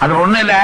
அது ஒன்றும் இல்லை,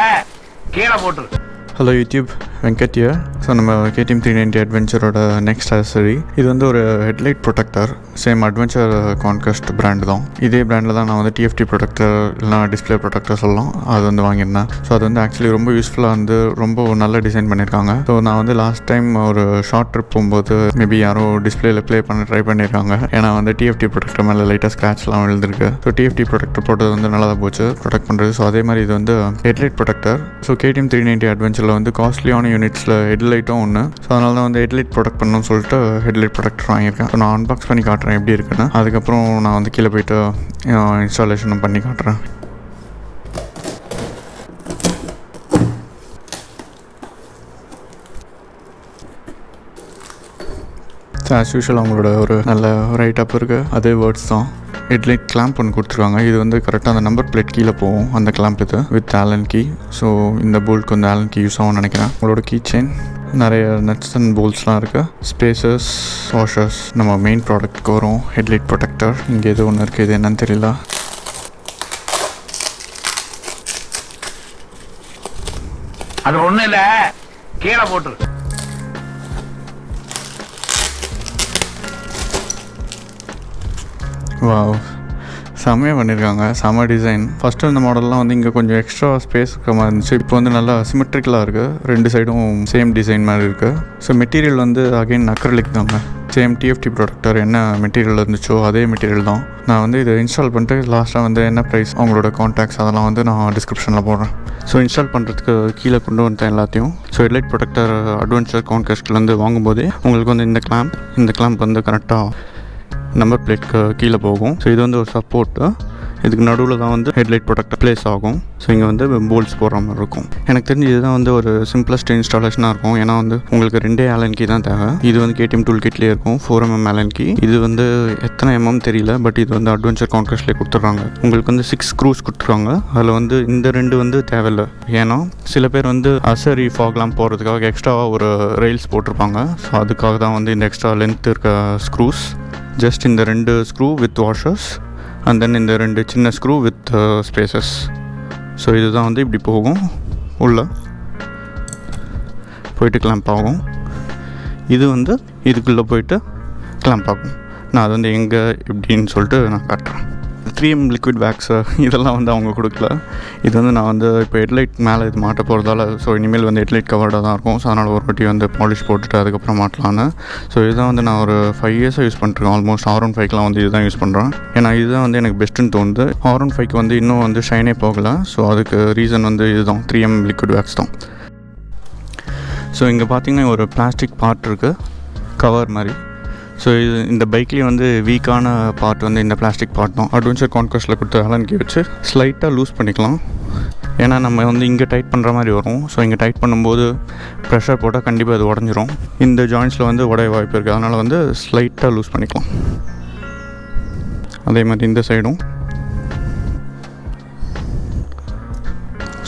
கீழே போட்டு. Hello YouTube, Venkat here. So நம்ம KTM 390 அட்வென்ச்சரோட நெக்ஸ்ட் ஆக்சரி. இது வந்து ஒரு headlight protector, same adventure conquest brand தான். இதே பிராண்டில் தான் நான் வந்து TFT ப்ரொடெக்டர் இல்லைனா டிஸ்பிளே ப்ரொடெக்டர் சொல்லலாம், அது வந்து வாங்கியிருந்தேன். ஸோ அது வந்து ஆக்சுவலி ரொம்ப யூஸ்ஃபுல்லாக வந்து ரொம்ப நல்ல டிசைன் பண்ணியிருக்காங்க. ஸோ நான் வந்து லாஸ்ட் டைம் ஒரு ஷார்ட் ட்ரிப் போகும்போது மேபி யாரோ டிஸ்பிளேல ப்ளே பண்ண ட்ரை பண்ணியிருக்காங்க. ஏன்னா வந்து TFT ப்ரொடெக்டர் மேலே லைட்டாக ஸ்க்ராட்ச்லாம் விழுந்திருக்கு. ஸோ TFT ப்ரொடெக்டர் போட்டது வந்து நல்லா தான் போச்சு ப்ரொடெக்ட் பண்ணுறது. ஸோ அதே மாதிரி இது வந்து ஹெட்லைட் ப்ரொடெக்டர். ஸோ KTM 390 அட்வென்ச்சரில் வந்து காஸ்ட்லியான யூனிட்ஸில் ஹெட்லைட்டும் ஒன்று. ஸோ அதனால தான் வந்து ஹெட்லைட் ப்ரொடெக்ட் பண்ணணும்னு சொல்லிட்டு ஹெட்லைட் ப்ரொடெக்டர் வாங்கியிருக்கேன். ஸோ நான் அன்பாக்ஸ் பண்ணி காட்டுறேன் எப்படி இருக்குன்னு. அதுக்கப்புறம் நான் வந்து கீழே போய்ட்டு இன்ஸ்டாலேஷனும் பண்ணி காட்டுறேன். ஸோ ஆஸ் யூஷுவல் அவங்களோட ஒரு நல்ல ரைட்டப் இருக்குது, அதே வேர்ட்ஸ் தான். ஹெட்லைட் கிளாம்ப் ஒன்று கொடுத்துருக்காங்க. இது வந்து கரெக்டாக அந்த நம்பர் பிளேட் கீழே போகும் அந்த கிளாம்ப் இது வித் ஆலன் கீ. ஸோ இந்த போல்ட்க்கு வந்து ஆலன் கீ யூஸ் ஆகும்னு நினைக்கிறேன். உங்களோட கீ செயின், நிறைய நட்ஸ் அண்ட் போல்ட்ஸ்லாம் இருக்குது. Spaces, washers. நம்ம மெயின் ப்ராடக்ட்க்கு வரும் ஹெட்லைட் ப்ரொடெக்டர். இங்கே எது ஒன்று இருக்குது, இது என்னன்னு தெரியல. அது ஒன்றும் இல்லை, கீழே போட்டு. வாவ், செம்மையாக பண்ணியிருக்காங்க, செம்ம டிசைன். ஃபஸ்ட்டு இந்த மாடல்லாம் வந்து இங்கே கொஞ்சம் எக்ஸ்ட்ரா ஸ்பேஸ் இருக்க மாதிரி இருந்துச்சு. இப்போ வந்து நல்லா சிமெட்ரிக்கலாக இருக்குது, ரெண்டு சைடும் சேம் டிசைன் மாதிரி இருக்குது. ஸோ மெட்டீரியல் வந்து அகைன் அக்ரிலிக் தாங்க. சேம் TFT ப்ரொடெக்டர் என்ன மெட்டீரியல் இருந்துச்சோ அதே மெட்டீரியல் தான். நான் வந்து இதை இன்ஸ்டால் பண்ணிட்டு லாஸ்ட்டாக வந்து என்ன ப்ரைஸ், அவங்களோட கான்டாக்ட்ஸ் அதெல்லாம் வந்து நான் டிஸ்கிரிப்ஷனில் போடுறேன். ஸோ இன்ஸ்டால் பண்ணுறதுக்கு கீழே கொண்டு வந்துட்டேன் எல்லாத்தையும். ஸோ ஹெட்லைட் ப்ரொடெக்டர் அட்வென்ச்சர் கான்கெஸ்ட்லேருந்து வாங்கும்போதே உங்களுக்கு வந்து இந்த கிளாம்ப் வந்து கரெக்டாக நம்பர் பிளேட்க்கு கீழே போகும். ஸோ இது வந்து ஒரு சப்போர்ட்டு. இதுக்கு நடுவில் தான் வந்து ஹெட்லைட் ப்ரொடெக்டர் ப்ளேஸ் ஆகும். ஸோ இங்கே வந்து போல்ட்ஸ் போடுற மாதிரி இருக்கும். எனக்கு தெரிஞ்சு இதுதான் வந்து ஒரு சிம்பிளஸ்ட் இன்ஸ்டாலேஷனாக இருக்கும். ஏன்னா வந்து உங்களுக்கு 2 ஆலன் கீ தான் தேவை. இது வந்து KTM டூல் கிட்லேயே இருக்கும், 4mm ஆலன் கீ. இது வந்து எத்தனை தெரியல, பட் இது வந்து அட்வென்ச்சர் கான்கெஸ்ட்லேயே கொடுத்துட்றாங்க. உங்களுக்கு வந்து 6 ஸ்க்ரூஸ் கொடுத்துருவாங்க. அதில் வந்து இந்த 2 வந்து தேவையில்லை. ஏன்னா சில பேர் வந்து அசரி ஃபாக்லாம் போகிறதுக்காக எக்ஸ்ட்ராவாக ஒரு ரெயில்ஸ் போட்டிருப்பாங்க. ஸோ அதுக்காக தான் வந்து இந்த எக்ஸ்ட்ரா லென்த் இருக்க ஸ்க்ரூஸ். ஜஸ்ட் இந்த 2 screw with washers and then இந்த 2 சின்ன ஸ்க்ரூ வித் ஸ்பேசஸ். ஸோ இதுதான் வந்து இப்படி போகும், உள்ளே போயிட்டு கிளாம்ப் ஆகும். இது வந்து இதுக்குள்ளே போயிட்டு கிளாம்ப் ஆகும். நான் அது வந்து எங்கே எப்படின்னு சொல்லிட்டு நான் காட்டுறேன். 3M லிக்விட் வேக்ஸு இதெல்லாம் வந்து அவங்க கொடுக்கல. இது வந்து நான் வந்து இப்போ ஹெட்லைட் மேலே இது மாட்ட போகிறதால ஸோ இனிமேல் வந்து ஹெட்லைட் கவர்டாக தான் இருக்கும். ஸோ அதனால் ஒரு வாட்டி வந்து பாலிஷ் போட்டுட்டு அதுக்கப்புறம் மாட்டலான்னு. ஸோ இதுதான் வந்து நான் ஒரு 5 இயர்ஸாக யூஸ் பண்ணிருக்கேன். ஆல்மோஸ்ட் R15லாம் வந்து இதுதான் யூஸ் பண்ணுறேன். ஏன்னா இதுதான் வந்து எனக்கு பெஸ்ட்டுன்னு தோணுது. R15க்கு வந்து இன்னும் வந்து ஷைனே போகலை. ஸோ அதுக்கு ரீசன் வந்து இதுதான், 3M லிக்விட் வேக்ஸ் தான். ஸோ இங்கே பார்த்தீங்கன்னா ஒரு பிளாஸ்டிக் பார்ட் இருக்குது, கவர் மாதிரி. ஸோ இது இந்த பைக்லேயே வந்து வீக்கான பார்ட் வந்து இந்த பிளாஸ்டிக் பார்ட் தான். அட்வென்ச்சர் கான்கெஸ்ட்டில் கொடுத்த ஆலன் கீ வச்சு ஸ்லைட்டாக லூஸ் பண்ணிக்கலாம். ஏன்னா நம்ம வந்து இங்கே டைட் பண்ணுற மாதிரி வரும். ஸோ இங்கே டைட் பண்ணும்போது ப்ரெஷர் போட்டால் கண்டிப்பாக அது உடஞ்சிரும். இந்த ஜாயின்ட்ஸில் வந்து உடைய வாய்ப்பு இருக்குது. அதனால் வந்து ஸ்லைட்டாக லூஸ் பண்ணிக்கலாம். அதே மாதிரி இந்த சைடும்.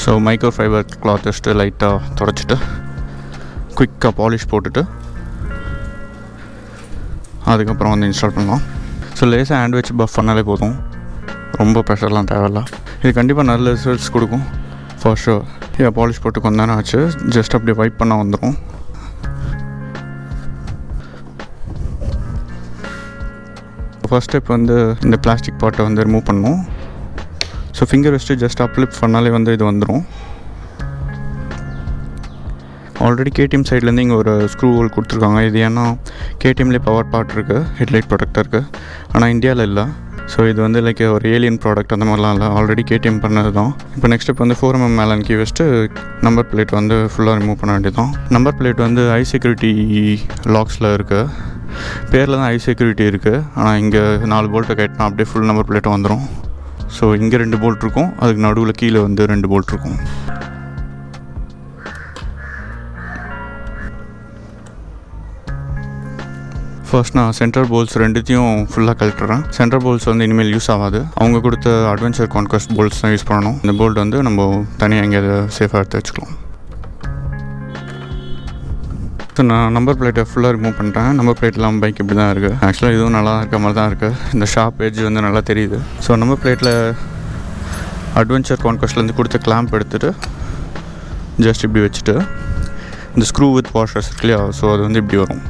ஸோ மைக்ரோ ஃபைபர் கிளாத் வச்சுட்டு லைட்டாக தொடச்சிட்டு குயிக்காக பாலிஷ் போட்டுட்டு அதுக்கப்புறம் வந்து இன்ஸ்டால் பண்ணலாம். ஸோ லேசாக ஹேண்ட் வச்சு பஃப் பண்ணாலே போதும், ரொம்ப ப்ரெஷர்லாம் தேவையில்ல. இது கண்டிப்பாக நல்ல ரிசல்ட்ஸ் கொடுக்கும் ஃபார் ஷுர். பாலிஷ் போட்டு கொஞ்ச நேரம் ஆச்சு, ஜஸ்ட் அப்படியே வைப் பண்ணால் வந்துடும். ஃபர்ஸ்ட் ஸ்டெப் வந்து இந்த பிளாஸ்டிக் பார்ட்டை வந்து ரிமூவ் பண்ணணும். ஸோ ஃபிங்கர் வச்சுட்டு ஜஸ்ட் அப்லிப் பண்ணாலே வந்து இது வந்துடும். ஆல்ரெடி KTM சைட்லேருந்து இங்கே ஒரு ஸ்க்ரூ ஹோல் கொடுத்துருக்காங்க. இது ஏன்னா KTMலேயே பவர் பார்ட் இருக்குது ஹெட்லைட் ப்ரொடெக்டருக்கு, ஆனால் இந்தியாவில் இல்லை. ஸோ இது வந்து லைக் ஒரு ஏலியன் ப்ராடக்ட் அந்த மாதிரிலாம் இல்லை, ஆல்ரெடி KTM பண்ணது தான். இப்போ நெக்ஸ்ட் ஸ்டெப் வந்து 4mm ஆலன் கீ வச்சுட்டு நம்பர் பிளேட் வந்து ஃபுல்லாக ரிமூவ் பண்ண வேண்டியது தான். நம்பர் பிளேட் வந்து ஹை செக்யூரிட்டி லாக்ஸில் இருக்குது. பேரில் தான் ஹை செக்யூரிட்டி இருக்குது, ஆனால் இங்கே 4 போல்ட்டை கட்டினா அப்படியே ஃபுல் நம்பர் பிளேட்டும் வந்துடும். ஸோ இங்கே 2 போல்ட் இருக்கும், அதுக்கு நடுவில் கீழே வந்து 2 போல்ட் இருக்கும். ஃபர்ஸ்ட் நான் சென்ட்ரல் போல்ஸ் ரெண்டுத்தையும் ஃபுல்லாக கழட்டுறேன். சென்ட்ரல் போல்ஸ் வந்து இனிமேல் யூஸ் ஆகாது, அவங்க கொடுத்த அட்வென்ச்சர் கான்கெஸ்ட் போல்ட்ஸ் தான் யூஸ் பண்ணணும். இந்த போல்ட் வந்து நம்ம தனியாக எங்கேயாவது சேஃபாக எடுத்து வச்சுக்கலாம். ஸோ நான் நம்பர் பிளேட்டை ஃபுல்லாக ரிமூவ் பண்ணிட்டேன். நம்பர் பிளேட்லாம் பைக் இப்படி தான் இருக்குது. ஆக்சுவலாக இதுவும் நல்லா இருக்க மாதிரி தான் இருக்குது. இந்த ஷார்ப் எட்ஜ் வந்து நல்லா தெரியுது. ஸோ நம்பர் பிளேட்டில் அட்வென்ச்சர் கான்குவெஸ்ட்லேருந்து கொடுத்த கிளாம்ப் எடுத்துகிட்டு ஜஸ்ட் இப்படி வச்சுட்டு இந்த ஸ்க்ரூ வித் வாஷர்ஸ் இருக்கு இல்லையா, ஸோ அது வந்து இப்படி வரும்.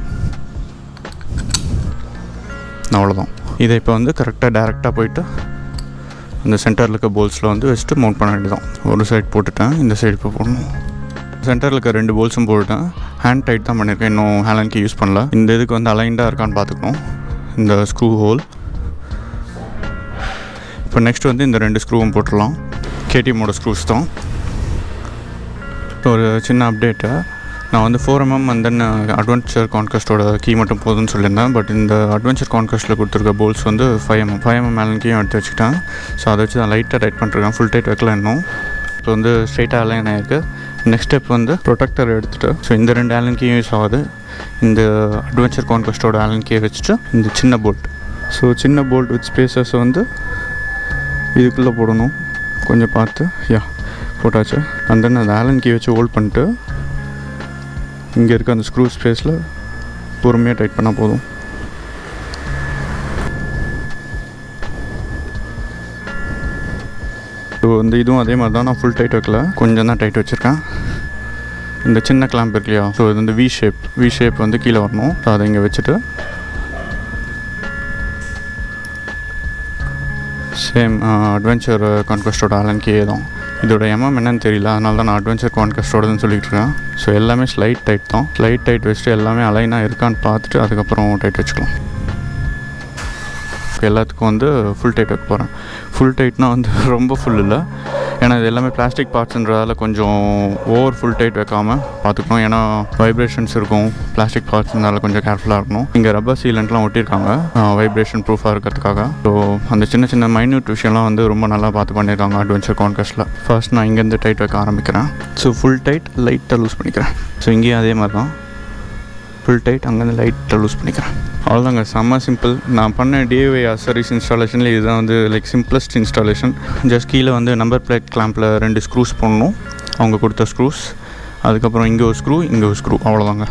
அவ்வளோதான். இதை இப்போ வந்து கரெக்டாக டேரெக்டாக போயிட்டு அந்த சென்டரில் இருக்க போல்ஸில் வந்து வச்சுட்டு மவுண்ட் பண்ண வேண்டியதான். ஒரு சைடு போட்டுட்டேன், இந்த சைடு இப்போ போடணும். சென்டரில் இருக்க 2 போல்ஸும் போட்டுட்டேன். ஹேண்ட் டைட் தான் பண்ணியிருக்கேன், இன்னும் ஹேலன் கீ யூஸ் பண்ணல. இந்த இதுக்கு வந்து அலைண்டாக இருக்கான்னு பார்த்துக்கணும் இந்த ஸ்க்ரூ ஹோல். இப்போ நெக்ஸ்ட் வந்து இந்த 2 ஸ்க்ரூவும் போட்டுடலாம். KTMோட ஸ்க்ரூஸ் தான். ஒரு சின்ன அப்டேட்டு, நான் வந்து 4mm அண்ட் தென் அட்வென்ச்சர் கான்குவெஸ்ட்டோட கீ மட்டும் போதும்னு சொல்லியிருந்தேன். பட் இந்த அட்வென்ச்சர் கான்குவெஸ்ட்டில் கொடுத்துருக்க போல்ஸ் வந்து 5mm மேலன் கீயும் எடுத்து வச்சுக்கிட்டேன். ஸோ அதை வச்சு நான் லைட்டாக டைட் பண்ணிருக்கேன், ஃபுல் டைட் வைக்கல இன்னும். இப்போ வந்து ஸ்ட்ரெயிட்டாக அலைன் ஆகிருக்கு. நெக்ஸ்ட் ஸ்டெப் வந்து ப்ரொடெக்டர் எடுத்துகிட்டு, ஸோ இந்த 2 ஆலன் கீயும் யூஸ் ஆகுது. இந்த அட்வென்ச்சர் கான்குவெஸ்ட்டோட ஆலன் கீயை வச்சுட்டு இந்த சின்ன போல்ட், ஸோ சின்ன போல்ட் வித் ஸ்பேசஸ் வந்து இதுக்குள்ளே போடணும். கொஞ்சம் பார்த்து போட்டாச்சு. அண்ட் தென் அந்த ஆலன் கீ வச்சு ஹோல்ட் பண்ணிட்டு இங்கே இருக்க அந்த ஸ்க்ரூ ஸ்பேஸில் பொறுமையாக டைட் பண்ணால் போதும். ஸோ வந்து இதுவும் அதே மாதிரி தான், நான் ஃபுல் டைட் வைக்கல, கொஞ்சம் தான் டைட் வச்சுருக்கேன். இந்த சின்ன கிளாம்ப் இருக்கு இல்லையா, ஸோ இது வந்து வி ஷேப் வந்து கீழே வரணும். ஸோ அதை இங்கே வச்சுட்டு சேம் அட்வென்ச்சர் கான்குவெஸ்ட்டோட ஆலன் கீயே தான். இதோட என்னன்னு தெரியல, அதனால தான் நான் அட்வென்ச்சர் கான்குவெஸ்ட்டோடன்னு சொல்லிட்டு இருக்கேன். ஸோ எல்லாமே ஸ்லைட் டைட் தான். ஸ்லைட் டைட் வச்சுட்டு எல்லாமே அலைனாக இருக்கான்னு பார்த்துட்டு அதுக்கப்புறம் டைட் வச்சுக்கலாம். எல்லாத்துக்கும் வந்து ஃபுல் டைட் வைக்க போகிறேன். ஃபுல் டைட்னால் வந்து ரொம்ப ஃபுல் இல்லை, ஏன்னா இது எல்லாமே பிளாஸ்டிக் பார்ட்ஸுன்றதால கொஞ்சம் ஓவர் ஃபுல் டைட் வைக்காமல் பார்த்துக்கணும். ஏன்னா வைப்ரேஷன்ஸ் இருக்கும், பிளாஸ்டிக் பார்ட்ஸ்னால கொஞ்சம் கேர்ஃபுல்லாக இருக்கணும். இங்கே ரப்பர் சீலண்ட்லாம் ஒட்டியிருக்காங்க வைப்ரேஷன் ப்ரூஃபாக இருக்கிறதுக்காக. ஸோ அந்த சின்ன சின்ன மைன்யூட் விஷயம்லாம் வந்து ரொம்ப நல்லா பார்த்து பண்ணியிருக்காங்க அட்வென்ச்சர் கான்குவெஸ்ட்டில். ஃபர்ஸ்ட் நான் இங்கேருந்து டைட் வைக்க ஆரம்பிக்கிறேன். ஸோ ஃபுல் டைட் லைட்டாக லூஸ் பண்ணிக்கிறேன். ஸோ இங்கேயும் அதே மாதிரி தான், ஃபுல் டைட் அங்கேருந்து லைட்டாக லூஸ் பண்ணிக்கிறேன். அவ்வளோதாங்க, செம்ம சிம்பிள். நான் பண்ண DIY அசரிஸ் இன்ஸ்டாலேஷனில் இதுதான் வந்து லைக் சிம்பிளஸ்ட் இன்ஸ்டாலேஷன். ஜஸ்ட் கீழே வந்து நம்பர் பிளேட் கிளாம்பில் 2 ஸ்க்ரூஸ் போடணும், அவங்க கொடுத்த ஸ்க்ரூஸ். அதுக்கப்புறம் இங்கே ஒரு ஸ்க்ரூ, அவ்வளோதாங்க.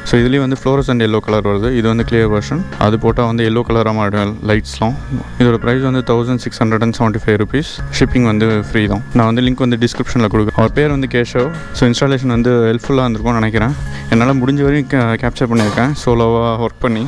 ஸோ இதுலேயும் வந்து ஃப்ளோரசன்ட் எல்லோ கலர் வருது. இது வந்து கிளியர் வெர்ஷன். அது போட்டால் வந்து எல்லோ கலராக மாறிடும் லைட்ஸ்லாம். இதோட ப்ரைஸ் வந்து 1675 rupees. ஷிப்பிங் வந்து ஃப்ரீ தான். நான் வந்து லிங்க் வந்து டிஸ்கிரிப்ஷனில் கொடுக்குறேன். அவர் பேர் வந்து கேஷவ். ஸோ இன்ஸ்டாலேஷன் வந்து ஹெல்ப்ஃபுல்லாக இருந்திருக்கும்னு நினைக்கிறேன். என்னால் முடிஞ்ச வரையும் கேப்சர் பண்ணியிருக்கேன் சோலோவாக ஒர்க் பண்ணி.